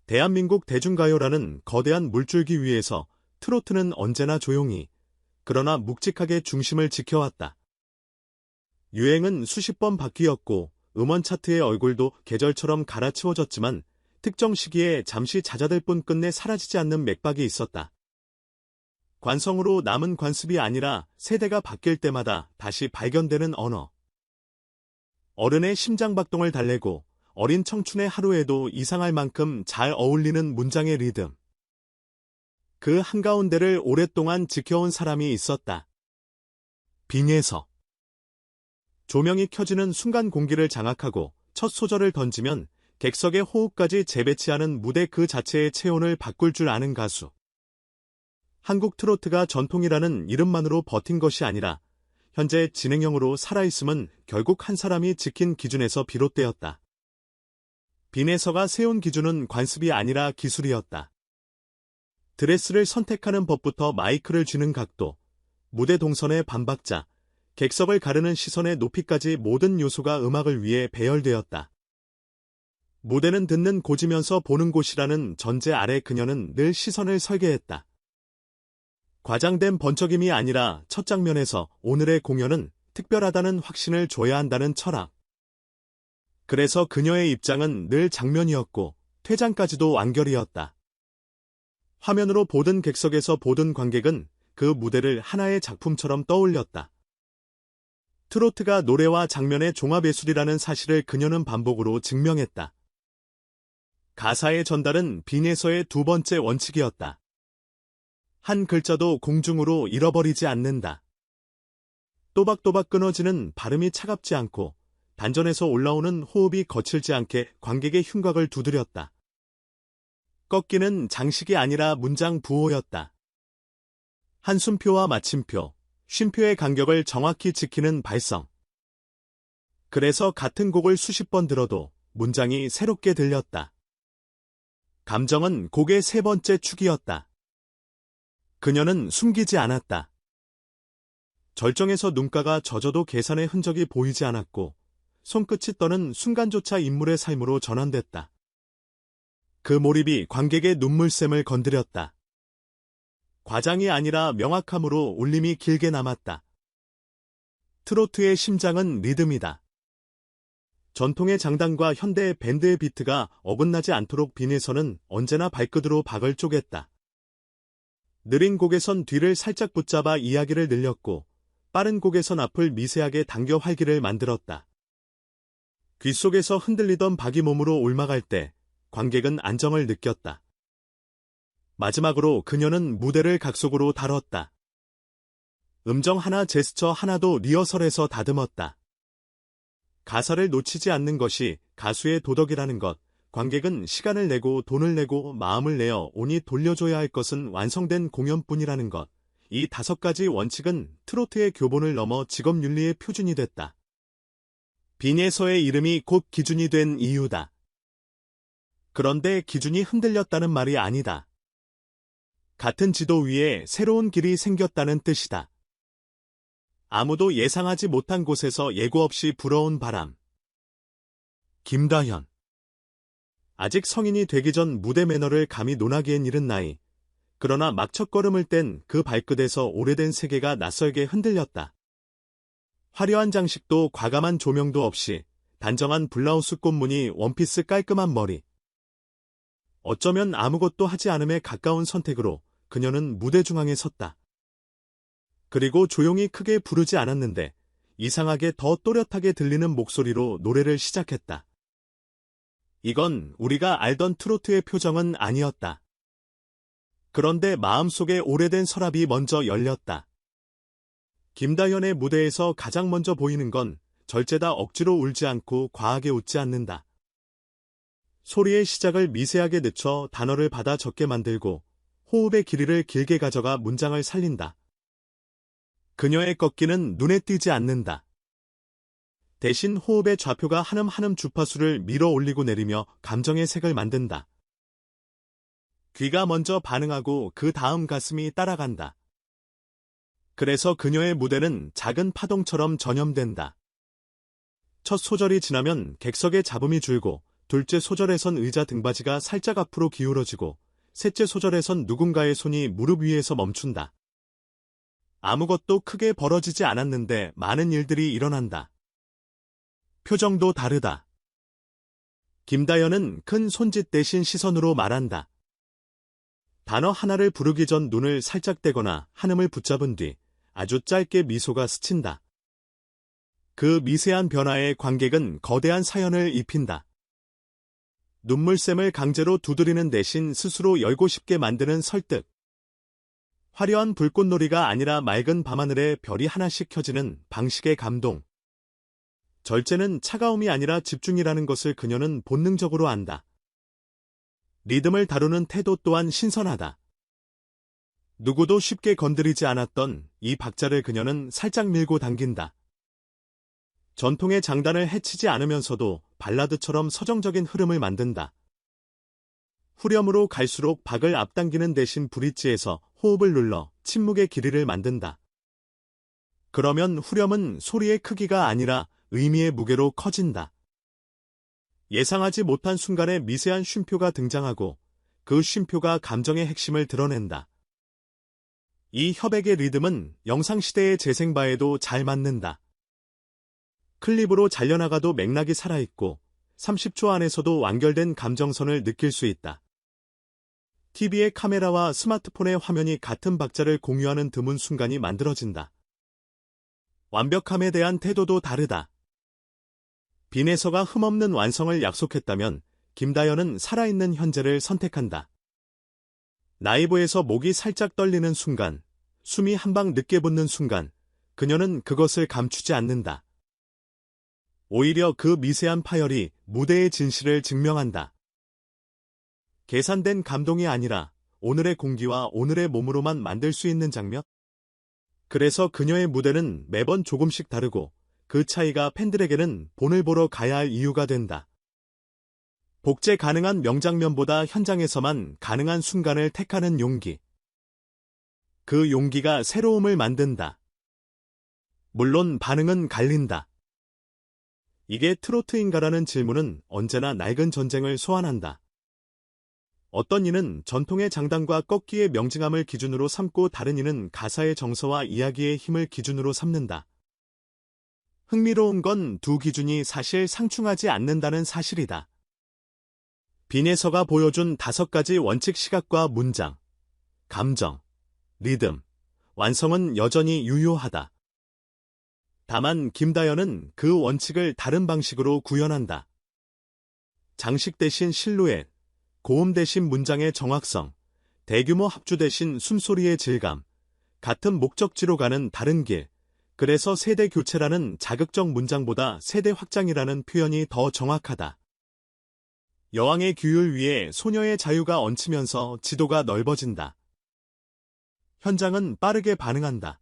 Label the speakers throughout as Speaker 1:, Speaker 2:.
Speaker 1: 대한민국 대중가요라는 거대한 물줄기 위에서 트로트는 언제나 조용히, 그러나 묵직하게 중심을 지켜왔다. 유행은 수십 번 바뀌었고 음원 차트의 얼굴도 계절처럼 갈아치워졌지만 특정 시기에 잠시 잦아들 뿐 끝내 사라지지 않는 맥박이 있었다. 관성으로 남은 관습이 아니라 세대가 바뀔 때마다 다시 발견되는 언어. 어른의 심장박동을 달래고 어린 청춘의 하루에도 이상할 만큼 잘 어울리는 문장의 리듬. 그 한가운데를 오랫동안 지켜온 사람이 있었다. 빈예서. 조명이 켜지는 순간 공기를 장악하고 첫 소절을 던지면 객석의 호흡까지 재배치하는 무대 그 자체의 체온을 바꿀 줄 아는 가수. 한국 트로트가 전통이라는 이름만으로 버틴 것이 아니라 현재 진행형으로 살아있음은 결국 한 사람이 지킨 기준에서 비롯되었다. 빈에서가 세운 기준은 관습이 아니라 기술이었다. 드레스를 선택하는 법부터 마이크를 쥐는 각도, 무대 동선의 반박자, 객석을 가르는 시선의 높이까지 모든 요소가 음악을 위해 배열되었다. 무대는 듣는 곳이면서 보는 곳이라는 전제 아래 그녀는 늘 시선을 설계했다. 과장된 번쩍임이 아니라 첫 장면에서 오늘의 공연은 특별하다는 확신을 줘야 한다는 철학. 그래서 그녀의 입장은 늘 장면이었고 퇴장까지도 완결이었다. 화면으로 보던 객석에서 보던 관객은 그 무대를 하나의 작품처럼 떠올렸다. 트로트가 노래와 장면의 종합예술이라는 사실을 그녀는 반복으로 증명했다. 가사의 전달은 빈에서의 두 번째 원칙이었다. 한 글자도 공중으로 잃어버리지 않는다. 또박또박 끊어지는 발음이 차갑지 않고 단전에서 올라오는 호흡이 거칠지 않게 관객의 흉곽을 두드렸다. 꺾이는 장식이 아니라 문장 부호였다. 한숨표와 마침표, 쉼표의 간격을 정확히 지키는 발성. 그래서 같은 곡을 수십 번 들어도 문장이 새롭게 들렸다. 감정은 곡의 세 번째 축이었다. 그녀는 숨기지 않았다. 절정에서 눈가가 젖어도 계산의 흔적이 보이지 않았고 손끝이 떠는 순간조차 인물의 삶으로 전환됐다. 그 몰입이 관객의 눈물샘을 건드렸다. 과장이 아니라 명확함으로 울림이 길게 남았다. 트로트의 심장은 리듬이다. 전통의 장단과 현대의 밴드의 비트가 어긋나지 않도록 빈에서는 언제나 발끝으로 박을 쪼갰다. 느린 곡에선 뒤를 살짝 붙잡아 이야기를 늘렸고 빠른 곡에선 앞을 미세하게 당겨 활기를 만들었다. 귓속에서 흔들리던 박이 몸으로 옮아갈 때 관객은 안정을 느꼈다. 마지막으로 그녀는 무대를 각속으로 다뤘다. 음정 하나 제스처 하나도 리허설에서 다듬었다. 가사를 놓치지 않는 것이 가수의 도덕이라는 것, 관객은 시간을 내고 돈을 내고 마음을 내어 온이 돌려줘야 할 것은 완성된 공연뿐이라는 것. 이 5가지 원칙은 트로트의 교본을 넘어 직업윤리의 표준이 됐다. 빈에서의 이름이 곧 기준이 된 이유다. 그런데 기준이 흔들렸다는 말이 아니다. 같은 지도 위에 새로운 길이 생겼다는 뜻이다. 아무도 예상하지 못한 곳에서 예고 없이 불어온 바람. 김다현. 아직 성인이 되기 전 무대 매너를 감히 논하기엔 이른 나이. 그러나 막 첫걸음을 뗀 그 발끝에서 오래된 세계가 낯설게 흔들렸다. 화려한 장식도 과감한 조명도 없이 단정한 블라우스 꽃무늬 원피스 깔끔한 머리. 어쩌면 아무것도 하지 않음에 가까운 선택으로 그녀는 무대 중앙에 섰다. 그리고 조용히 크게 부르지 않았는데 이상하게 더 또렷하게 들리는 목소리로 노래를 시작했다. 이건 우리가 알던 트로트의 표정은 아니었다. 그런데 마음속에 오래된 서랍이 먼저 열렸다. 김다현의 무대에서 가장 먼저 보이는 건 절제다 억지로 울지 않고 과하게 웃지 않는다. 소리의 시작을 미세하게 늦춰 단어를 받아 적게 만들고 호흡의 길이를 길게 가져가 문장을 살린다. 그녀의 꺾기는 눈에 띄지 않는다. 대신 호흡의 좌표가 한음 한음 주파수를 밀어 올리고 내리며 감정의 색을 만든다. 귀가 먼저 반응하고 그 다음 가슴이 따라간다. 그래서 그녀의 무대는 작은 파동처럼 전염된다. 첫 소절이 지나면 객석의 잡음이 줄고 둘째 소절에선 의자 등받이가 살짝 앞으로 기울어지고 셋째 소절에선 누군가의 손이 무릎 위에서 멈춘다. 아무것도 크게 벌어지지 않았는데 많은 일들이 일어난다. 표정도 다르다. 김다연은 큰 손짓 대신 시선으로 말한다. 단어 하나를 부르기 전 눈을 살짝 떼거나 한음을 붙잡은 뒤 아주 짧게 미소가 스친다. 그 미세한 변화에 관객은 거대한 사연을 입힌다. 눈물샘을 강제로 두드리는 대신 스스로 열고 싶게 만드는 설득. 화려한 불꽃놀이가 아니라 맑은 밤하늘에 별이 하나씩 켜지는 방식의 감동. 절제는 차가움이 아니라 집중이라는 것을 그녀는 본능적으로 안다. 리듬을 다루는 태도 또한 신선하다. 누구도 쉽게 건드리지 않았던 이 박자를 그녀는 살짝 밀고 당긴다. 전통의 장단을 해치지 않으면서도 발라드처럼 서정적인 흐름을 만든다. 후렴으로 갈수록 박을 앞당기는 대신 브릿지에서 호흡을 눌러 침묵의 길이를 만든다. 그러면 후렴은 소리의 크기가 아니라 의미의 무게로 커진다. 예상하지 못한 순간에 미세한 쉼표가 등장하고 그 쉼표가 감정의 핵심을 드러낸다. 이 협액의 리듬은 영상시대의 재생바에도 잘 맞는다. 클립으로 잘려나가도 맥락이 살아있고 30초 안에서도 완결된 감정선을 느낄 수 있다. TV의 카메라와 스마트폰의 화면이 같은 박자를 공유하는 드문 순간이 만들어진다. 완벽함에 대한 태도도 다르다. 빈에서가 흠없는 완성을 약속했다면 김다연은 살아있는 현재를 선택한다. 라이브에서 목이 살짝 떨리는 순간, 숨이 한 방 늦게 붙는 순간, 그녀는 그것을 감추지 않는다. 오히려 그 미세한 파열이 무대의 진실을 증명한다. 계산된 감동이 아니라 오늘의 공기와 오늘의 몸으로만 만들 수 있는 장면? 그래서 그녀의 무대는 매번 조금씩 다르고 그 차이가 팬들에게는 본을 보러 가야 할 이유가 된다. 복제 가능한 명장면보다 현장에서만 가능한 순간을 택하는 용기. 그 용기가 새로움을 만든다. 물론 반응은 갈린다. 이게 트로트인가라는 질문은 언제나 낡은 전쟁을 소환한다. 어떤 이는 전통의 장단과 꺾기의 명징함을 기준으로 삼고 다른 이는 가사의 정서와 이야기의 힘을 기준으로 삼는다. 흥미로운 건 두 기준이 사실 상충하지 않는다는 사실이다. 빈에서가 보여준 5가지 원칙 시각과 문장, 감정, 리듬, 완성은 여전히 유효하다. 다만 김다연은 그 원칙을 다른 방식으로 구현한다. 장식 대신 실루엣, 고음 대신 문장의 정확성, 대규모 합주 대신 숨소리의 질감, 같은 목적지로 가는 다른 길, 그래서 세대 교체라는 자극적 문장보다 세대 확장이라는 표현이 더 정확하다. 여왕의 규율 위에 소녀의 자유가 얹히면서 지도가 넓어진다. 현장은 빠르게 반응한다.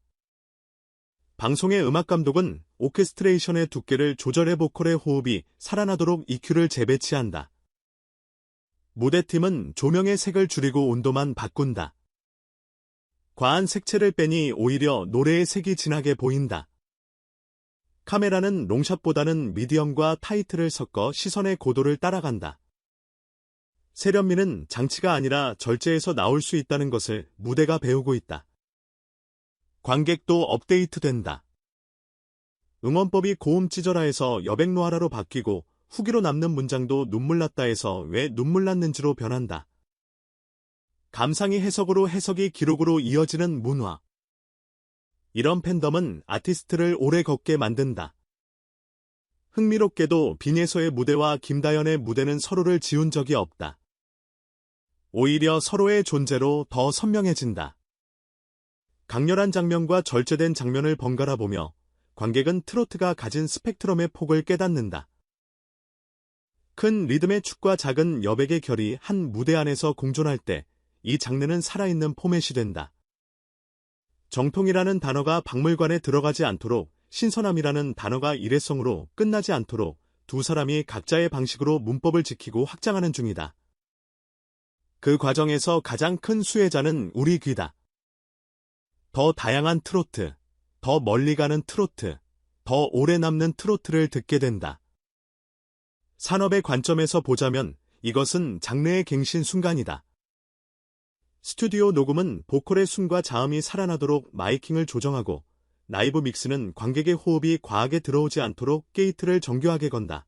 Speaker 1: 방송의 음악감독은 오케스트레이션의 두께를 조절해 보컬의 호흡이 살아나도록 EQ를 재배치한다. 무대팀은 조명의 색을 줄이고 온도만 바꾼다. 과한 색채를 빼니 오히려 노래의 색이 진하게 보인다. 카메라는 롱샷보다는 미디엄과 타이트를 섞어 시선의 고도를 따라간다. 세련미는 장치가 아니라 절제에서 나올 수 있다는 것을 무대가 배우고 있다. 관객도 업데이트된다. 응원법이 고음 찌져라에서 여백노하라로 바뀌고 후기로 남는 문장도 눈물났다에서 왜 눈물났는지로 변한다. 감상이 해석으로 해석이 기록으로 이어지는 문화. 이런 팬덤은 아티스트를 오래 걷게 만든다. 흥미롭게도 빈에서의 무대와 김다연의 무대는 서로를 지운 적이 없다. 오히려 서로의 존재로 더 선명해진다. 강렬한 장면과 절제된 장면을 번갈아 보며 관객은 트로트가 가진 스펙트럼의 폭을 깨닫는다. 큰 리듬의 축과 작은 여백의 결이 한 무대 안에서 공존할 때 이 장르는 살아있는 포맷이 된다. 정통이라는 단어가 박물관에 들어가지 않도록, 신선함이라는 단어가 일회성으로 끝나지 않도록 두 사람이 각자의 방식으로 문법을 지키고 확장하는 중이다. 그 과정에서 가장 큰 수혜자는 우리 귀다. 더 다양한 트로트, 더 멀리 가는 트로트, 더 오래 남는 트로트를 듣게 된다. 산업의 관점에서 보자면 이것은 장르의 갱신 순간이다. 스튜디오 녹음은 보컬의 숨과 자음이 살아나도록 마이킹을 조정하고, 라이브 믹스는 관객의 호흡이 과하게 들어오지 않도록 게이트를 정교하게 건다.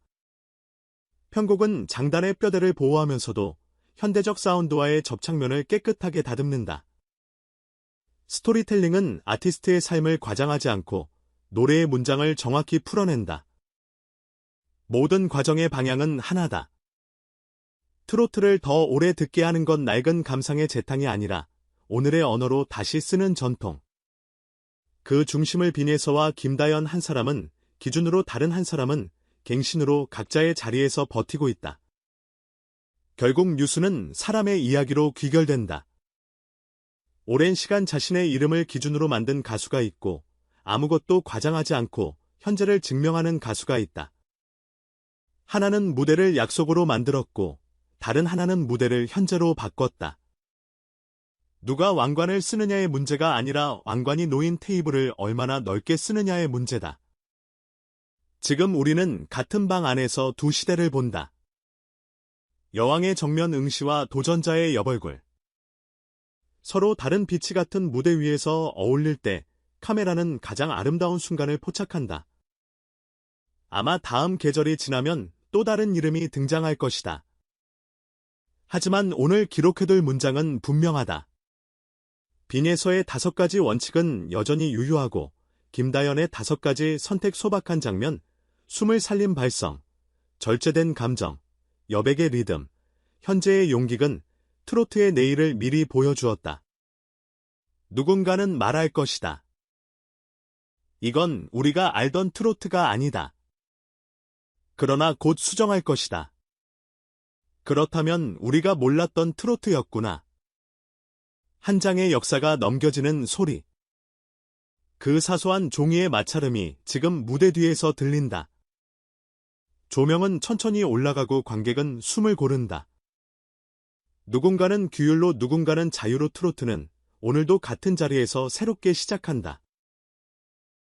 Speaker 1: 편곡은 장단의 뼈대를 보호하면서도 현대적 사운드와의 접착면을 깨끗하게 다듬는다. 스토리텔링은 아티스트의 삶을 과장하지 않고 노래의 문장을 정확히 풀어낸다. 모든 과정의 방향은 하나다. 트로트를 더 오래 듣게 하는 건 낡은 감상의 재탕이 아니라 오늘의 언어로 다시 쓰는 전통. 그 중심을 빈에서와 김다연 한 사람은 기준으로 다른 한 사람은 갱신으로 각자의 자리에서 버티고 있다. 결국 뉴스는 사람의 이야기로 귀결된다. 오랜 시간 자신의 이름을 기준으로 만든 가수가 있고 아무것도 과장하지 않고 현재를 증명하는 가수가 있다. 하나는 무대를 약속으로 만들었고 다른 하나는 무대를 현재로 바꿨다. 누가 왕관을 쓰느냐의 문제가 아니라 왕관이 놓인 테이블을 얼마나 넓게 쓰느냐의 문제다. 지금 우리는 같은 방 안에서 두 시대를 본다. 여왕의 정면 응시와 도전자의 여벌굴. 서로 다른 빛이 같은 무대 위에서 어울릴 때 카메라는 가장 아름다운 순간을 포착한다. 아마 다음 계절이 지나면 또 다른 이름이 등장할 것이다. 하지만 오늘 기록해둘 문장은 분명하다. 빈에서의 5가지 원칙은 여전히 유효하고 김다연의 5가지 선택 소박한 장면, 숨을 살린 발성, 절제된 감정, 여백의 리듬, 현재의 용기는 트로트의 내일을 미리 보여주었다. 누군가는 말할 것이다. 이건 우리가 알던 트로트가 아니다. 그러나 곧 수정할 것이다. 그렇다면 우리가 몰랐던 트로트였구나. 한 장의 역사가 넘겨지는 소리. 그 사소한 종이의 마찰음이 지금 무대 뒤에서 들린다. 조명은 천천히 올라가고 관객은 숨을 고른다. 누군가는 규율로 누군가는 자유로 트로트는 오늘도 같은 자리에서 새롭게 시작한다.